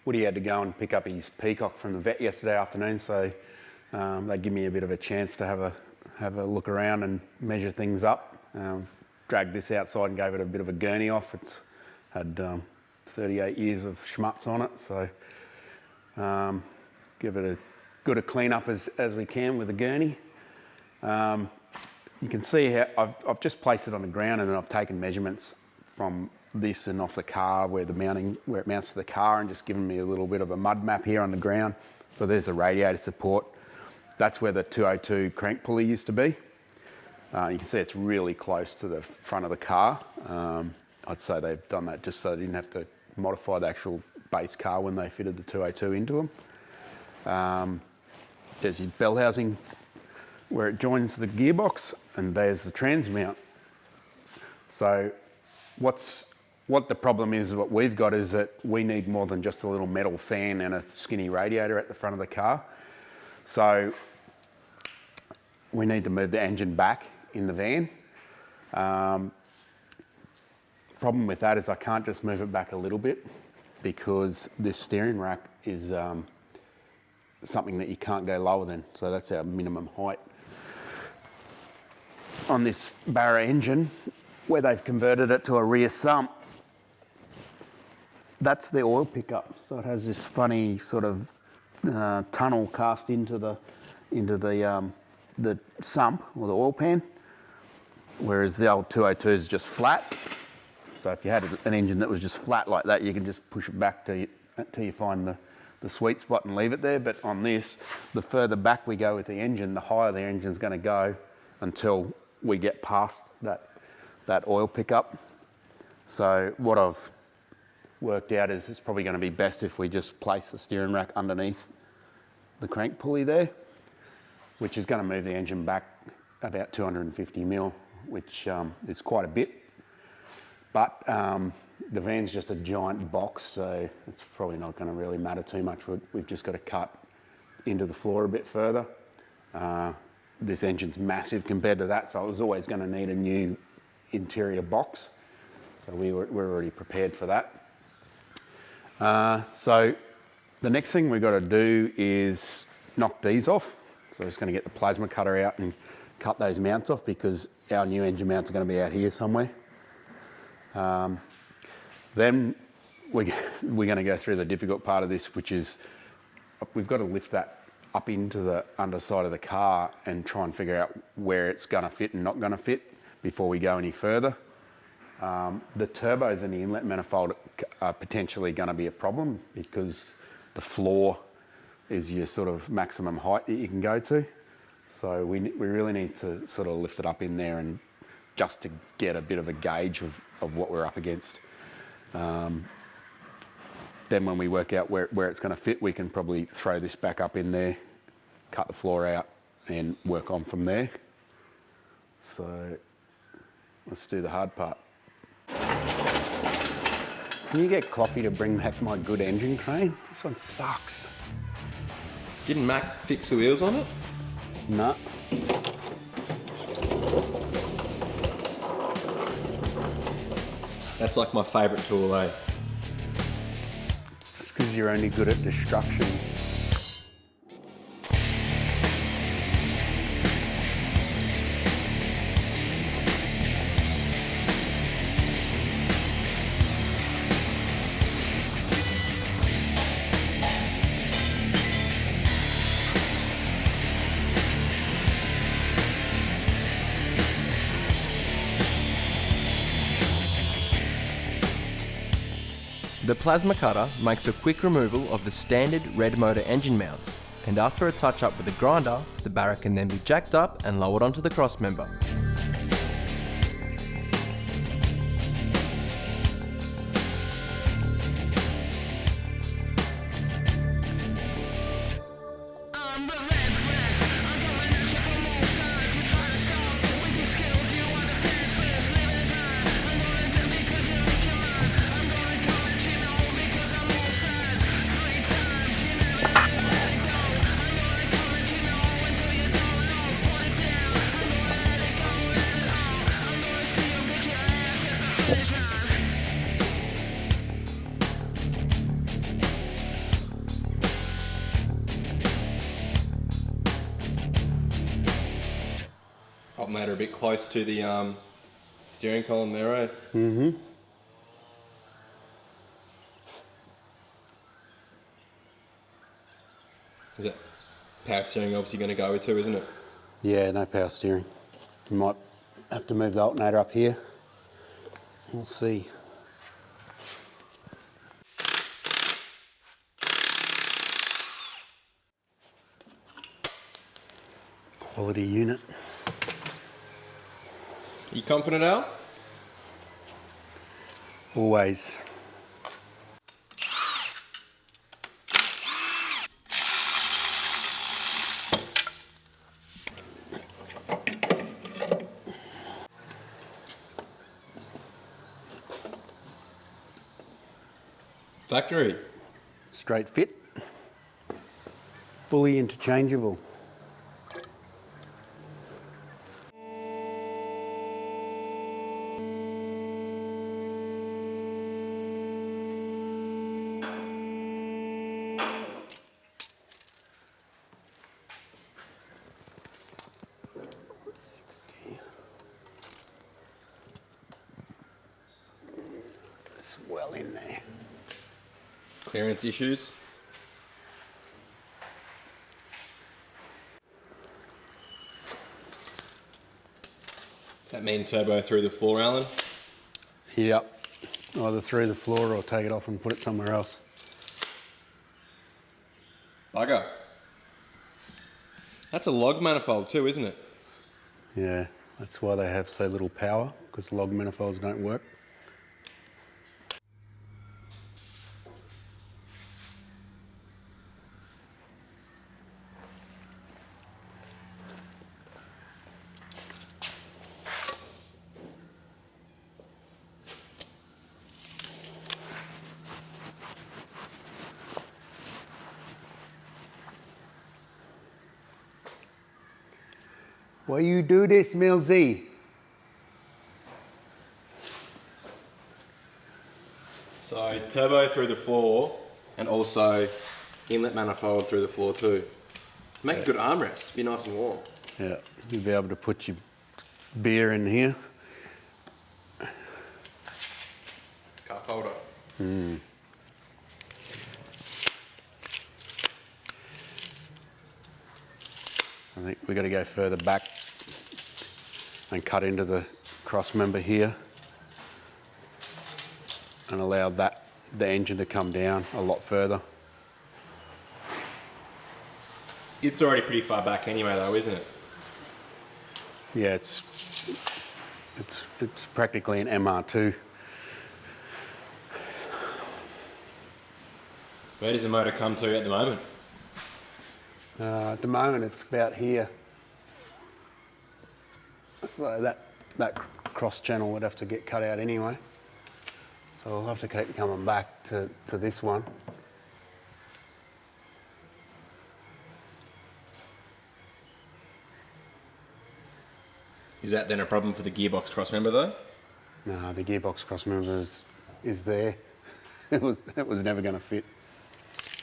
Woody had to go and pick up his peacock from the vet yesterday afternoon, so they give me a bit of a chance to have a look around and measure things up. Dragged this outside and gave it a bit of a gurney off. It's had 38 years of schmutz on it, so give it as good a clean up as we can with a gurney. You can see how I've just placed it on the ground, and then I've taken measurements from this and off the car where it mounts to the car, and just given me a little bit of a mud map here on the ground. So there's the radiator support. That's where the 202 crank pulley used to be. You can see it's really close to the front of the car. I'd say they've done that just so they didn't have to modify the actual base car when they fitted the 202 into them. There's your bell housing where it joins the gearbox, and there's the trans mount. So what the problem is, what we've got is that we need more than just a little metal fan and a skinny radiator at the front of the car. So we need to move the engine back in the van. Problem with that is I can't just move it back a little bit, because this steering rack is something that you can't go lower than. So that's our minimum height. On this Barra engine, where they've converted it to a rear sump, that's the oil pickup. So it has this funny sort of tunnel cast into the sump or the oil pan, whereas the old 202 is just flat. So if you had an engine that was just flat like that, you can just push it back till you find the sweet spot and leave it there. But on this, the further back we go with the engine, the higher the engine's going to go until we get past that oil pickup. So what I've worked out is it's probably going to be best if we just place the steering rack underneath the crank pulley there, which is going to move the engine back about 250 mil, which is quite a bit. But the van's just a giant box, so it's probably not going to really matter too much. We've just got to cut into the floor a bit further. This engine's massive compared to that, so I was always going to need a new interior box. So we're already prepared for that. So the next thing we've got to do is knock these off. So we're just going to get the plasma cutter out and cut those mounts off, because our new engine mounts are going to be out here somewhere. Then we're going to go through the difficult part of this, which is we've got to lift that up into the underside of the car and try and figure out where it's going to fit and not going to fit before we go any further. The turbos in the inlet manifold are potentially going to be a problem, because the floor is your sort of maximum height that you can go to. So we really need to sort of lift it up in there, and just to get a bit of a gauge of what we're up against. Then when we work out where it's going to fit, we can probably throw this back up in there, cut the floor out, and work on from there. So let's do the hard part. Can you get Cloffy to bring back my good engine crane? This one sucks. Didn't Mac fix the wheels on it? No. That's like my favourite tool, eh? It's because you're only good at destruction. The plasma cutter makes for quick removal of the standard red motor engine mounts, and after a touch up with the grinder, the Barra can then be jacked up and lowered onto the cross member. bit close to the steering column there, eh? Mm-hmm. Is that power steering obviously going to go with too, isn't it? Yeah, no power steering. You might have to move the alternator up here. We'll see. Quality unit. You confident, Al? Always. Factory. Straight fit. Fully interchangeable. It's well in there. Clearance issues. That mean turbo through the floor, Alan? Yep. Either through the floor or take it off and put it somewhere else. Bugger. That's a log manifold too, isn't it? Yeah, that's why they have so little power, because log manifolds don't work. Why you do this, Millsy? So turbo through the floor and also inlet manifold through the floor too. Make a good armrest, be nice and warm. Yeah, you'll be able to put your beer in here. Cup holder. I think we've got to go further back and cut into the cross member here and allow the engine to come down a lot further. It's already pretty far back anyway though, isn't it? Yeah, it's practically an MR2. Where does the motor come to at the moment? At the moment it's about here. So that cross channel would have to get cut out anyway. So I'll have to keep coming back to this one. Is that then a problem for the gearbox cross member though? No, the gearbox cross member is there. It was never going to fit.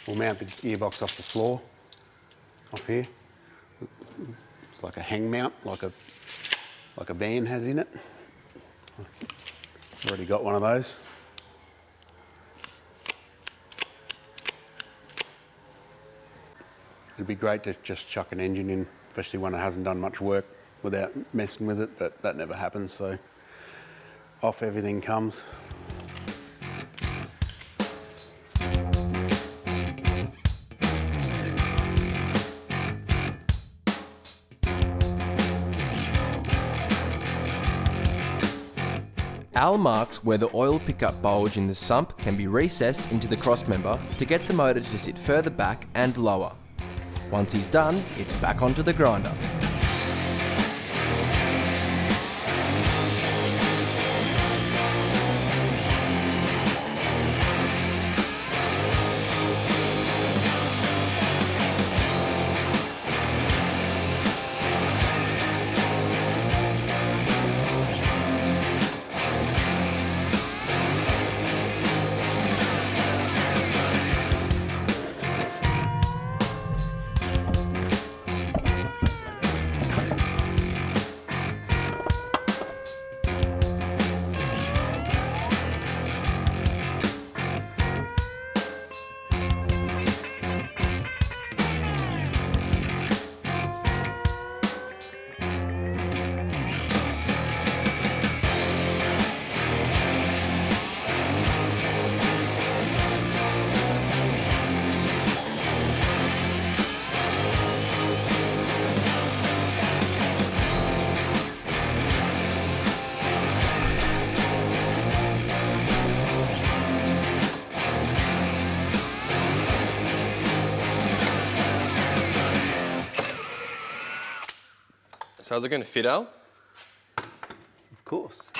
We'll mount the gearbox off the floor, off here. It's like a hang mount, like a van has in it. I've already got one of those. It'd be great to just chuck an engine in, especially one that hasn't done much work, without messing with it, but that never happens, so off everything comes. Al marks where the oil pickup bulge in the sump can be recessed into the crossmember to get the motor to sit further back and lower. Once he's done, it's back onto the grinder. So how's it going to fit, Al? Of course.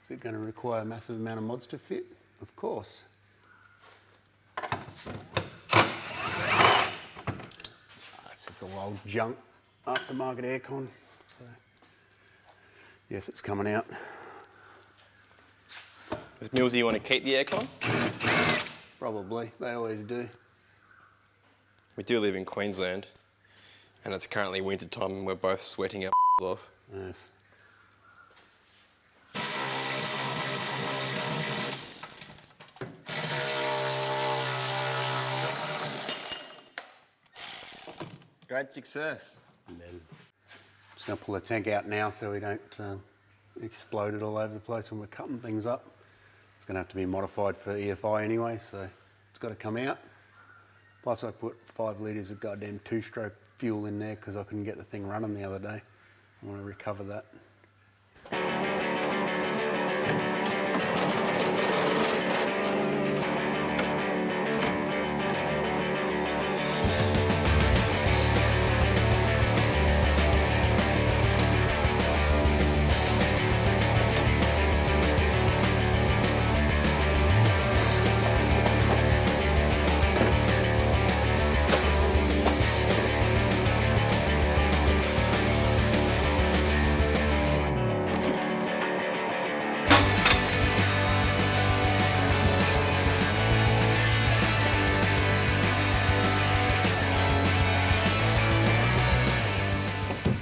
Is it going to require a massive amount of mods to fit? Of course. It's just all old junk, aftermarket aircon. So, yes, it's coming out. Does Millsy want to keep the aircon? Probably, they always do. We do live in Queensland, and it's currently winter time and we're both sweating our off. Yes. Great success. And then just going to pull the tank out now so we don't explode it all over the place when we're cutting things up. It's going to have to be modified for EFI anyway, so it's got to come out. Plus I put 5 litres of goddamn 2-stroke fuel in there because I couldn't get the thing running the other day. I want to recover that.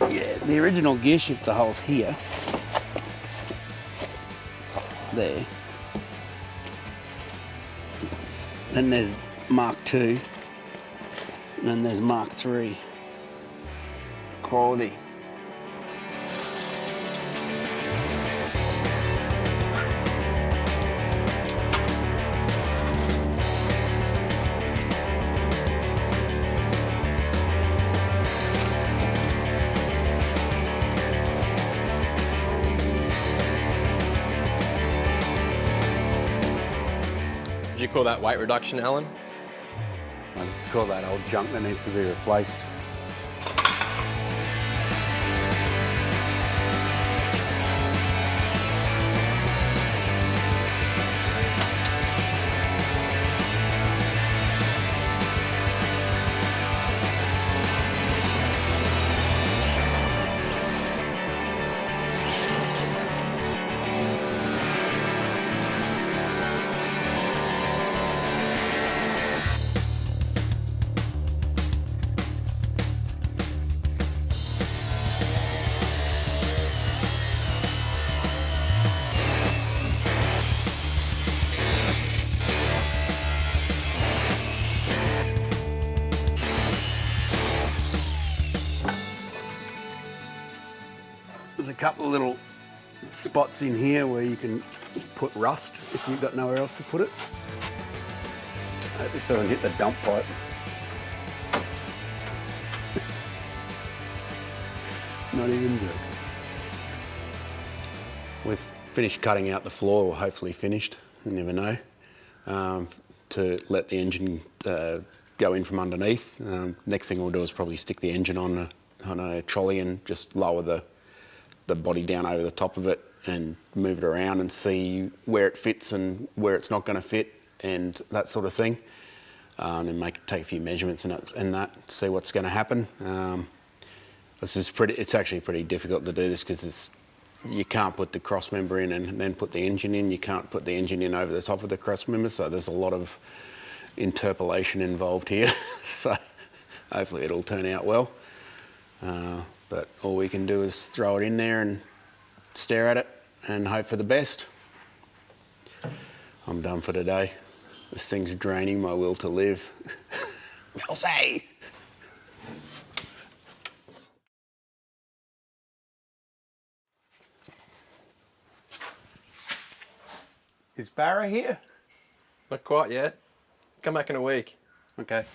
Yeah, the original gear shifter hole's here. There. Then there's Mark II. And then there's Mark III. Quality. Would you call that weight reduction, Alan? I just call that old junk that needs to be replaced. There's a couple of little spots in here where you can put rust if you've got nowhere else to put it. Hope this doesn't hit the dump pipe. Not even good. We've finished cutting out the floor, or hopefully finished, you never know, to let the engine go in from underneath. Next thing we'll do is probably stick the engine on a trolley and just lower the body down over the top of it and move it around and see where it fits and where it's not going to fit and that sort of thing, and take a few measurements and that, see what's going to happen. It's actually pretty difficult to do this because you can't put the cross member in and then put the engine in. You can't put the engine in over the top of the cross member, so there's a lot of interpolation involved here. So hopefully it'll turn out well. But all we can do is throw it in there and stare at it and hope for the best. I'm done for today. This thing's draining my will to live. I'll say. Is Barra here? Not quite yet. Come back in a week. Okay.